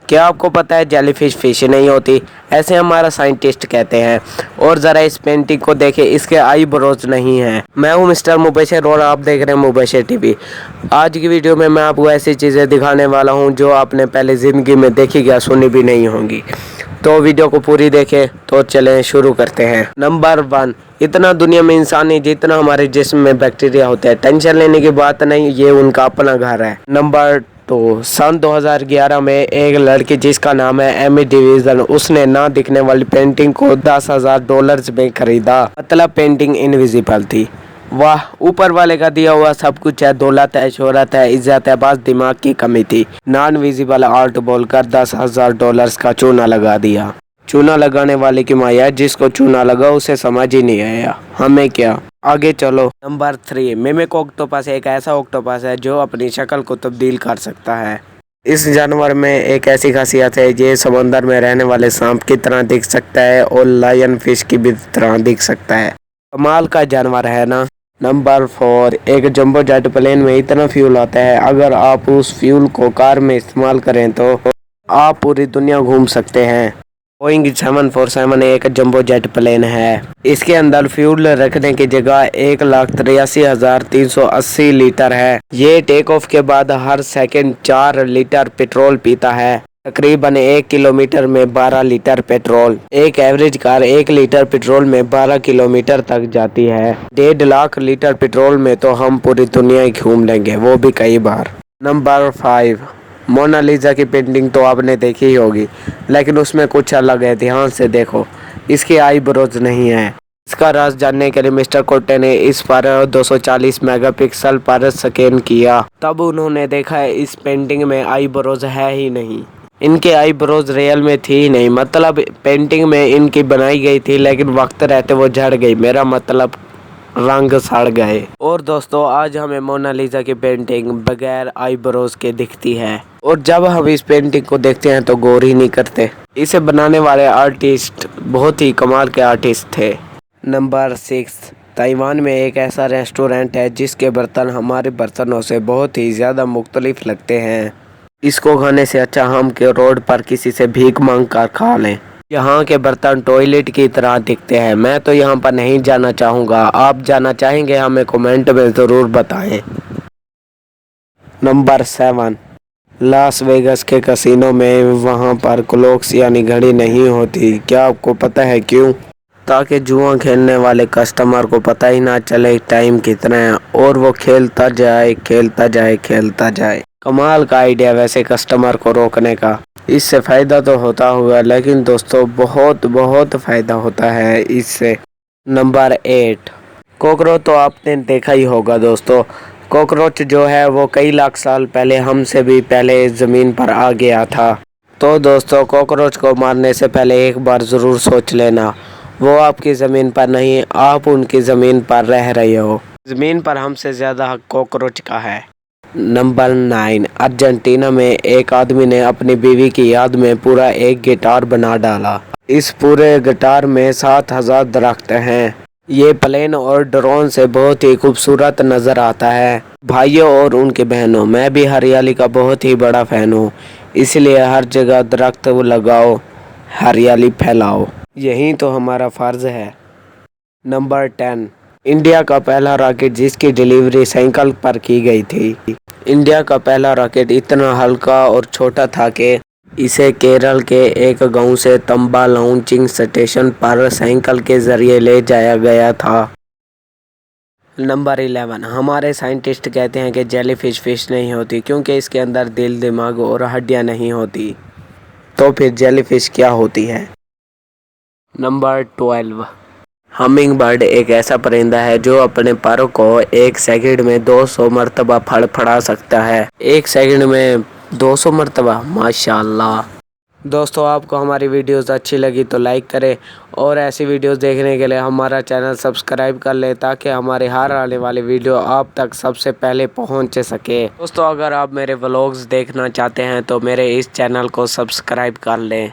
क्या आपको पता है जेलीफिश फिश नहीं होती, ऐसे हमारा साइंटिस्ट कहते हैं। और ज़रा इस पेंटिंग को देखें, इसके आई ब्रोज नहीं है। मैं हूँ मिस्टर मुबशर और आप देख रहे हैं मुबशर टीवी। आज की वीडियो में मैं आपको ऐसी चीज़ें दिखाने वाला हूँ जो आपने पहले ज़िंदगी में देखी या सुनी भी नहीं होंगी। तो वीडियो को पूरी देखें। तो चलें शुरू करते हैं। नंबर 1, इतना दुनिया में इंसान है जितना हमारे जिस्म में बैक्टीरिया होते हैं। टेंशन लेने की बात नहीं, ये उनका अपना घर है। नंबर 2, सन 2011 में एक लड़की जिसका नाम है एमी डिवीजन, उसने ना दिखने वाली पेंटिंग को $10,000 में खरीदा। मतलब पेंटिंग इनविजिबल थी। वाह, ऊपर वाले का दिया हुआ सब कुछ है, दौलत है, शोहरत है, इज्जत है, बस दिमाग की कमी थी। नॉन विजिबल आर्ट बोलकर $10,000 का चूना लगा दिया। चूना लगाने वाले की माया, जिसको चूना लगा उसे समझ ही नहीं आया। हमें क्या, आगे चलो। नंबर 3, मिमिक ऑक्टोपस एक ऐसा ऑक्टोपस है जो अपनी शक्ल को तब्दील कर सकता है। इस जानवर में एक ऐसी खासियत है, ये समंदर में रहने वाले सांप की तरह दिख सकता है और लायन फिश की भी तरह दिख सकता है। कमाल का जानवर है ना। नंबर 4, एक जंबो जेट प्लेन में इतना फ्यूल आता है, अगर आप उस फ्यूल को कार में इस्तेमाल करें तो आप पूरी दुनिया घूम सकते हैं। बोइंग 747 एक जंबो जेट प्लेन है। इसके अंदर फ्यूल रखने की जगह 1,83,380 लीटर है। ये टेक ऑफ के बाद हर सेकंड 4 लीटर पेट्रोल पीता है। तकरीबन 1 किलोमीटर में 12 लीटर पेट्रोल। एक एवरेज कार 1 लीटर पेट्रोल में 12 किलोमीटर तक जाती है। 1.5 लाख लीटर पेट्रोल में तो हम पूरी दुनिया ही घूम लेंगे, वो भी कई बार। नंबर 5, मोनालिसा की पेंटिंग तो आपने देखी ही होगी, लेकिन उसमें कुछ अलग है। ध्यान से देखो, इसकी आई ब्रोज नहीं है। इसका राज जानने के लिए मिस्टर कोटे ने इस पर 240 मेगापिक्सल पर स्कैन किया। तब उन्होंने देखा है इस पेंटिंग में आई ब्रोज है ही नहीं। इनके आई ब्रोज रियल में थी ही नहीं। मतलब पेंटिंग में इनकी बनाई गई थी, लेकिन वक्त रहते वो झड़ गई। मेरा मतलब रंग सड़ गए। और दोस्तों, आज हमें मोनालिसा की पेंटिंग बगैर आईब्रोज के दिखती है, और जब हम इस पेंटिंग को देखते हैं तो गौर ही नहीं करते। इसे बनाने वाले आर्टिस्ट बहुत ही कमाल के आर्टिस्ट थे। नंबर 6, ताइवान में एक ऐसा रेस्टोरेंट है जिसके बर्तन हमारे बर्तनों से बहुत ही ज़्यादा मुख्तलिफ लगते हैं। इसको खाने से अच्छा हम के रोड पर किसी से भीख मांग कर खा लें। यहाँ के बर्तन टॉयलेट की तरह दिखते हैं। मैं तो यहाँ पर नहीं जाना चाहूँगा। आप जाना चाहेंगे? हमें कमेंट में ज़रूर बताएं। नंबर 7, लास वेगस के कैसीनो में वहाँ पर क्लॉक्स यानी घड़ी नहीं होती। क्या आपको पता है क्यों? ताकि जुआ खेलने वाले कस्टमर को पता ही ना चले टाइम कितना है, और वो खेलता जाए खेलता जाए खेलता जाए। कमाल का आइडिया वैसे कस्टमर को रोकने का। इससे फ़ायदा तो होता होगा, लेकिन दोस्तों बहुत बहुत फ़ायदा होता है इससे। नंबर 8, कॉकरोच तो आपने देखा ही होगा दोस्तों। कॉकरोच जो है वो कई लाख साल पहले, हमसे भी पहले ज़मीन पर आ गया था। तो दोस्तों, कॉकरोच को मारने से पहले एक बार ज़रूर सोच लेना। वो आपकी ज़मीन पर नहीं, आप उनकी ज़मीन पर रह रहे हो। ज़मीन पर हमसे ज़्यादा हक कॉकरोच का है। नंबर 9, अर्जेंटीना में एक आदमी ने अपनी बीवी की याद में पूरा एक गिटार बना डाला। इस पूरे गिटार में 7,000 दरख्त हैं। ये प्लेन और ड्रोन से बहुत ही खूबसूरत नज़र आता है। भाइयों और उनके बहनों, मैं भी हरियाली का बहुत ही बड़ा फ़ैन हूँ, इसलिए हर जगह दरख्त लगाओ, हरियाली फैलाओ, यही तो हमारा फ़र्ज़ है। नंबर 10, इंडिया का पहला रॉकेट जिसकी डिलीवरी साइकिल पर की गई थी। इंडिया का पहला रॉकेट इतना हल्का और छोटा था कि इसे केरल के एक गांव से तंबा लॉन्चिंग स्टेशन पर साइकिल के जरिए ले जाया गया था। नंबर 11, हमारे साइंटिस्ट कहते हैं कि जेलीफिश फिश नहीं होती क्योंकि इसके अंदर दिल, दिमाग और हड्डियां नहीं होती। तो फिर जेलीफिश क्या होती है? नंबर 12, हमिंग बर्ड एक ऐसा परिंदा है जो अपने परों को 1 सेकंड में 200 मरतबा फड़फड़ा सकता है। 1 सेकंड में 200 मरतबा, माशाल्लाह। दोस्तों, आपको हमारी वीडियोस अच्छी लगी तो लाइक करें, और ऐसी वीडियोस देखने के लिए हमारा चैनल सब्सक्राइब कर लें ताकि हमारे हर आने वाली वीडियो आप तक सबसे पहले पहुंच सके। दोस्तों, अगर आप मेरे व्लॉग्स देखना चाहते हैं तो मेरे इस चैनल को सब्सक्राइब कर लें।